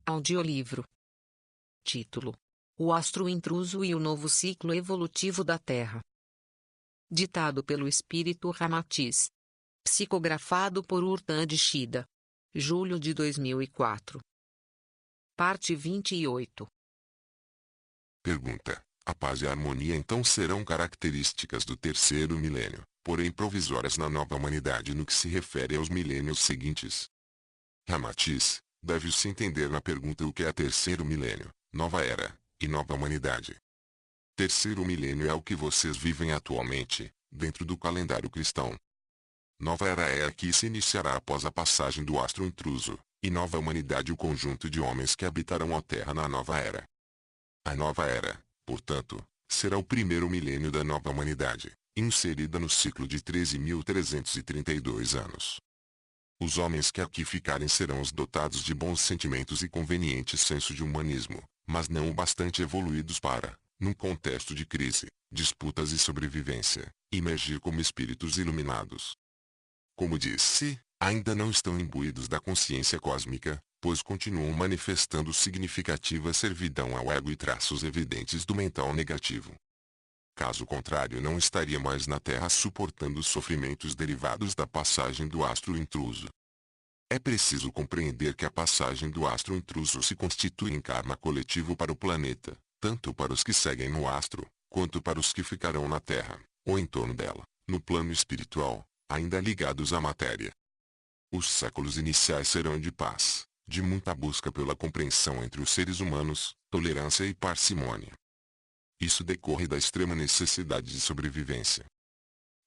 Audiolivro. Título: O Astro Intruso e o Novo Ciclo Evolutivo da Terra. Ditado pelo Espírito Ramatiz. Psicografado por Urtan de Shida. Julho de 2004. Parte 28. Pergunta: a paz e a harmonia então serão características do terceiro milênio, porém provisórias na nova humanidade no que se refere aos milênios seguintes? Ramatiz: deve-se entender na pergunta o que é terceiro milênio, nova era, e nova humanidade. Terceiro milênio é o que vocês vivem atualmente, dentro do calendário cristão. Nova era é a que se iniciará após a passagem do astro intruso, e nova humanidade o conjunto de homens que habitarão a Terra na nova era. A nova era, portanto, será o primeiro milênio da nova humanidade, inserida no ciclo de 13.332 anos. Os homens que aqui ficarem serão os dotados de bons sentimentos e conveniente senso de humanismo, mas não o bastante evoluídos para, num contexto de crise, disputas e sobrevivência, emergir como espíritos iluminados. Como disse, ainda não estão imbuídos da consciência cósmica, pois continuam manifestando significativa servidão ao ego e traços evidentes do mental negativo. Caso contrário, não estaria mais na Terra suportando os sofrimentos derivados da passagem do astro intruso. É preciso compreender que a passagem do astro intruso se constitui em karma coletivo para o planeta, tanto para os que seguem no astro, quanto para os que ficarão na Terra, ou em torno dela, no plano espiritual, ainda ligados à matéria. Os séculos iniciais serão de paz, de muita busca pela compreensão entre os seres humanos, tolerância e parcimônia. Isso decorre da extrema necessidade de sobrevivência.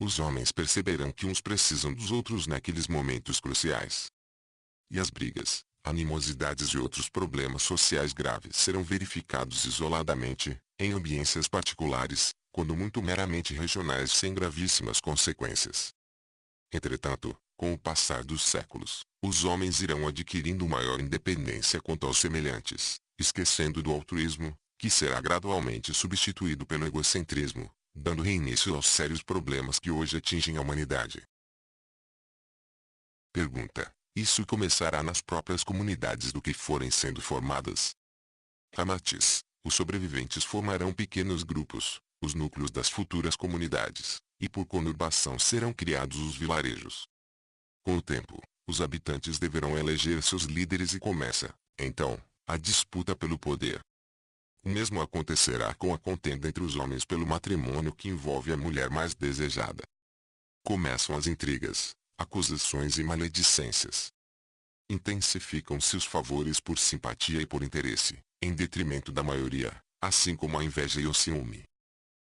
Os homens perceberão que uns precisam dos outros naqueles momentos cruciais. E as brigas, animosidades e outros problemas sociais graves serão verificados isoladamente, em ambiências particulares, quando muito meramente regionais sem gravíssimas consequências. Entretanto, com o passar dos séculos, os homens irão adquirindo maior independência quanto aos semelhantes, esquecendo do altruísmo, que será gradualmente substituído pelo egocentrismo, dando reinício aos sérios problemas que hoje atingem a humanidade. Pergunta: isso começará nas próprias comunidades do que forem sendo formadas? Ramatiz: os sobreviventes formarão pequenos grupos, os núcleos das futuras comunidades, e por conurbação serão criados os vilarejos. Com o tempo, os habitantes deverão eleger seus líderes e começa, então, a disputa pelo poder. O mesmo acontecerá com a contenda entre os homens pelo matrimônio que envolve a mulher mais desejada. Começam as intrigas, acusações e maledicências. Intensificam-se os favores por simpatia e por interesse, em detrimento da maioria, assim como a inveja e o ciúme.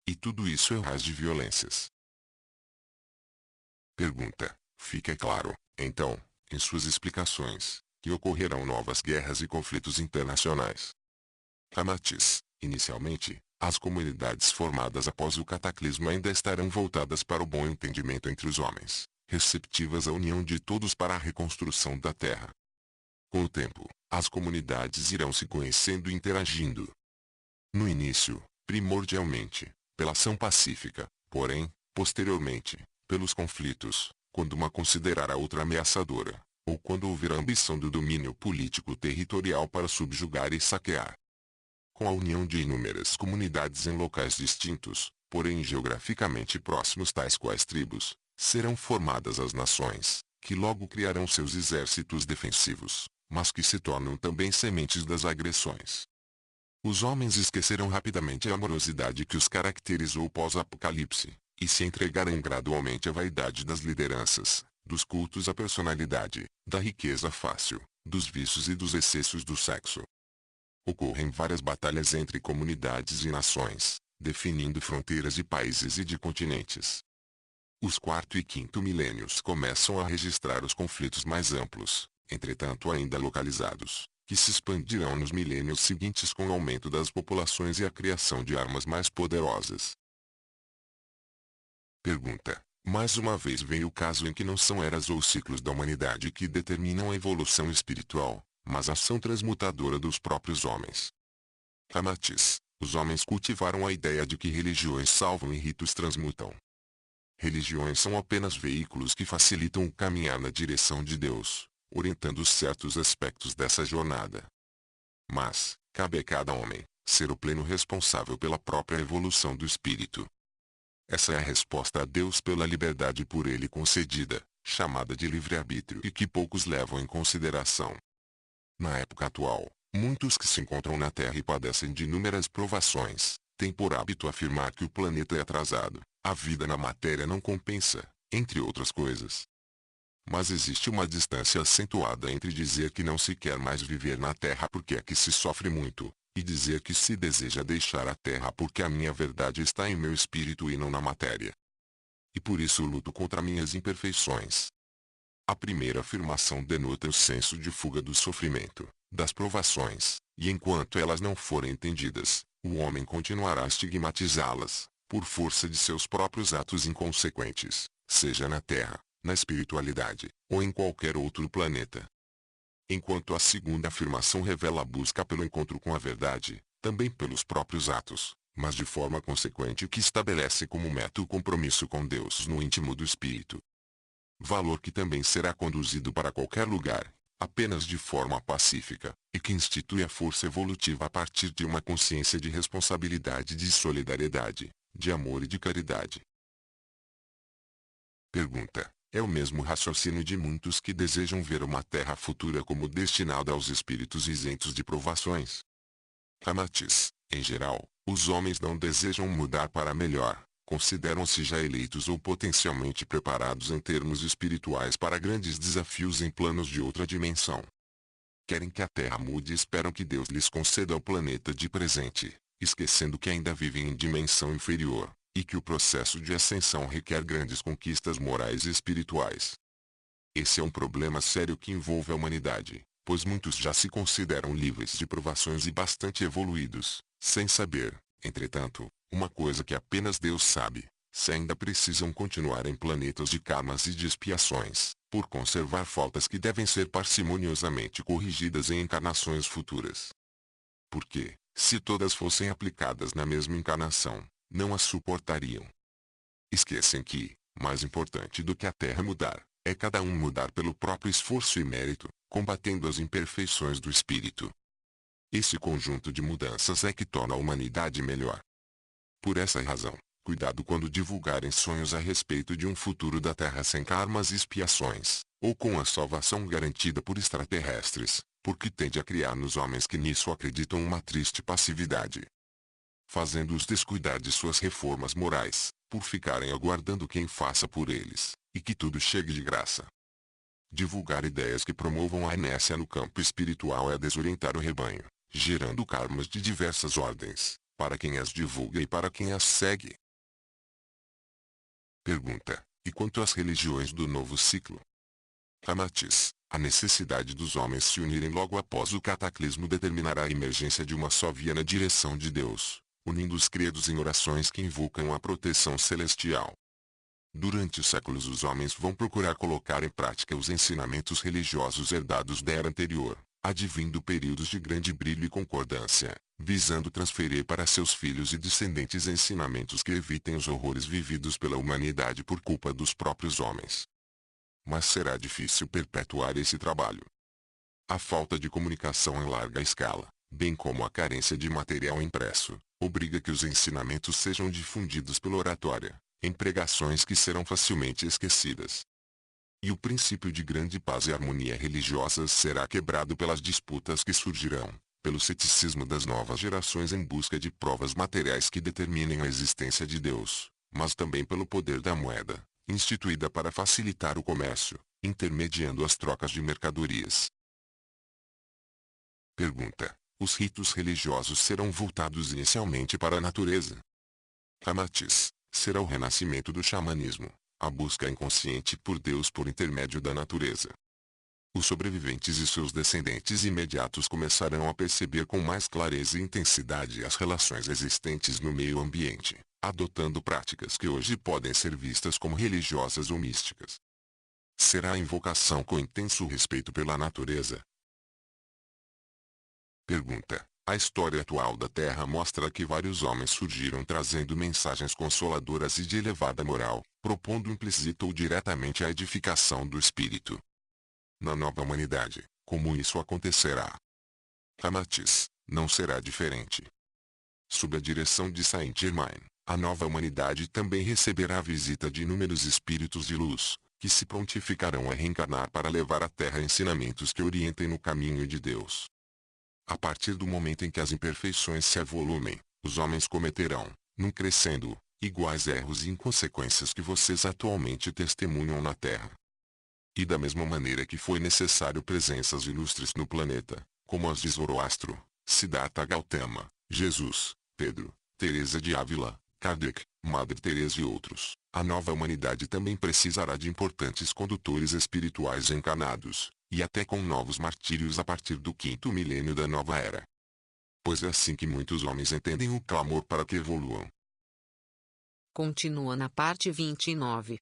E tudo isso é o raiz de violências. Pergunta: fica claro, então, em suas explicações, que ocorrerão novas guerras e conflitos internacionais. Ramatiz: inicialmente, as comunidades formadas após o cataclismo ainda estarão voltadas para o bom entendimento entre os homens, receptivas à união de todos para a reconstrução da terra. Com o tempo, as comunidades irão se conhecendo e interagindo. No início, primordialmente, pela ação pacífica, porém, posteriormente, pelos conflitos, quando uma considerar a outra ameaçadora, ou quando houver a ambição do domínio político territorial para subjugar e saquear. Com a união de inúmeras comunidades em locais distintos, porém geograficamente próximos tais quais tribos, serão formadas as nações, que logo criarão seus exércitos defensivos, mas que se tornam também sementes das agressões. Os homens esquecerão rapidamente a amorosidade que os caracterizou pós-apocalipse, e se entregarão gradualmente à vaidade das lideranças, dos cultos à personalidade, da riqueza fácil, dos vícios e dos excessos do sexo. Ocorrem várias batalhas entre comunidades e nações, definindo fronteiras de países e de continentes. Os quarto e quinto milênios começam a registrar os conflitos mais amplos, entretanto ainda localizados, que se expandirão nos milênios seguintes com o aumento das populações e a criação de armas mais poderosas. Pergunta: mais uma vez vem o caso em que não são eras ou ciclos da humanidade que determinam a evolução espiritual, mas a ação transmutadora dos próprios homens. Ramatiz: os homens cultivaram a ideia de que religiões salvam e ritos transmutam. Religiões são apenas veículos que facilitam o caminhar na direção de Deus, orientando certos aspectos dessa jornada. Mas, cabe a cada homem, ser o pleno responsável pela própria evolução do espírito. Essa é a resposta a Deus pela liberdade por ele concedida, chamada de livre-arbítrio e que poucos levam em consideração. Na época atual, muitos que se encontram na Terra e padecem de inúmeras provações, têm por hábito afirmar que o planeta é atrasado, a vida na matéria não compensa, entre outras coisas. Mas existe uma distância acentuada entre dizer que não se quer mais viver na Terra porque aqui se sofre muito, e dizer que se deseja deixar a Terra porque a minha verdade está em meu espírito e não na matéria. E por isso luto contra minhas imperfeições. A primeira afirmação denota o senso de fuga do sofrimento, das provações, e enquanto elas não forem entendidas, o homem continuará a estigmatizá-las, por força de seus próprios atos inconsequentes, seja na Terra, na espiritualidade, ou em qualquer outro planeta. Enquanto a segunda afirmação revela a busca pelo encontro com a verdade, também pelos próprios atos, mas de forma consequente que estabelece como meta o compromisso com Deus no íntimo do espírito. Valor que também será conduzido para qualquer lugar, apenas de forma pacífica, e que institui a força evolutiva a partir de uma consciência de responsabilidade, de solidariedade, de amor e de caridade. Pergunta: é o mesmo raciocínio de muitos que desejam ver uma terra futura como destinada aos espíritos isentos de provações? Ramatiz: em geral, os homens não desejam mudar para melhor. Consideram-se já eleitos ou potencialmente preparados em termos espirituais para grandes desafios em planos de outra dimensão. Querem que a Terra mude e esperam que Deus lhes conceda o planeta de presente, esquecendo que ainda vivem em dimensão inferior, e que o processo de ascensão requer grandes conquistas morais e espirituais. Esse é um problema sério que envolve a humanidade, pois muitos já se consideram livres de provações e bastante evoluídos, sem saber, entretanto, uma coisa que apenas Deus sabe: se ainda precisam continuar em planetas de karmas e de expiações, por conservar faltas que devem ser parcimoniosamente corrigidas em encarnações futuras. Porque, se todas fossem aplicadas na mesma encarnação, não as suportariam. Esquecem que, mais importante do que a Terra mudar, é cada um mudar pelo próprio esforço e mérito, combatendo as imperfeições do espírito. Esse conjunto de mudanças é que torna a humanidade melhor. Por essa razão, cuidado quando divulgarem sonhos a respeito de um futuro da Terra sem karmas e expiações, ou com a salvação garantida por extraterrestres, porque tende a criar nos homens que nisso acreditam uma triste passividade, fazendo-os descuidar de suas reformas morais, por ficarem aguardando quem faça por eles, e que tudo chegue de graça. Divulgar ideias que promovam a inércia no campo espiritual é desorientar o rebanho, gerando karmas de diversas ordens, para quem as divulga e para quem as segue. Pergunta: e quanto às religiões do novo ciclo? Ramatiz: a necessidade dos homens se unirem logo após o cataclismo determinará a emergência de uma só via na direção de Deus, unindo os credos em orações que invocam a proteção celestial. Durante os séculos os homens vão procurar colocar em prática os ensinamentos religiosos herdados da era anterior, advindo períodos de grande brilho e concordância, visando transferir para seus filhos e descendentes ensinamentos que evitem os horrores vividos pela humanidade por culpa dos próprios homens. Mas será difícil perpetuar esse trabalho. A falta de comunicação em larga escala, bem como a carência de material impresso, obriga que os ensinamentos sejam difundidos pela oratória, em pregações que serão facilmente esquecidas. E o princípio de grande paz e harmonia religiosas será quebrado pelas disputas que surgirão, pelo ceticismo das novas gerações em busca de provas materiais que determinem a existência de Deus, mas também pelo poder da moeda, instituída para facilitar o comércio, intermediando as trocas de mercadorias. Pergunta: os ritos religiosos serão voltados inicialmente para a natureza? Ramatiz: será o renascimento do xamanismo, a busca inconsciente por Deus por intermédio da natureza. Os sobreviventes e seus descendentes imediatos começarão a perceber com mais clareza e intensidade as relações existentes no meio ambiente, adotando práticas que hoje podem ser vistas como religiosas ou místicas. Será a invocação com intenso respeito pela natureza. Pergunta: a história atual da Terra mostra que vários homens surgiram trazendo mensagens consoladoras e de elevada moral, propondo implícita ou diretamente a edificação do espírito. Na nova humanidade, como isso acontecerá? Ramatiz, não será diferente. Sob a direção de Saint-Germain, a nova humanidade também receberá a visita de inúmeros espíritos de luz, que se prontificarão a reencarnar para levar à Terra ensinamentos que orientem no caminho de Deus. A partir do momento em que as imperfeições se avolumem, os homens cometerão, num crescendo, iguais erros e inconsequências que vocês atualmente testemunham na Terra. E da mesma maneira que foi necessário presenças ilustres no planeta, como as de Zoroastro, Siddhartha Gautama, Jesus, Pedro, Teresa de Ávila, Kardec, Madre Teresa e outros, a nova humanidade também precisará de importantes condutores espirituais encarnados, e até com novos martírios a partir do 5º milênio da nova era. Pois é assim que muitos homens entendem o clamor para que evoluam. Continua na parte 29.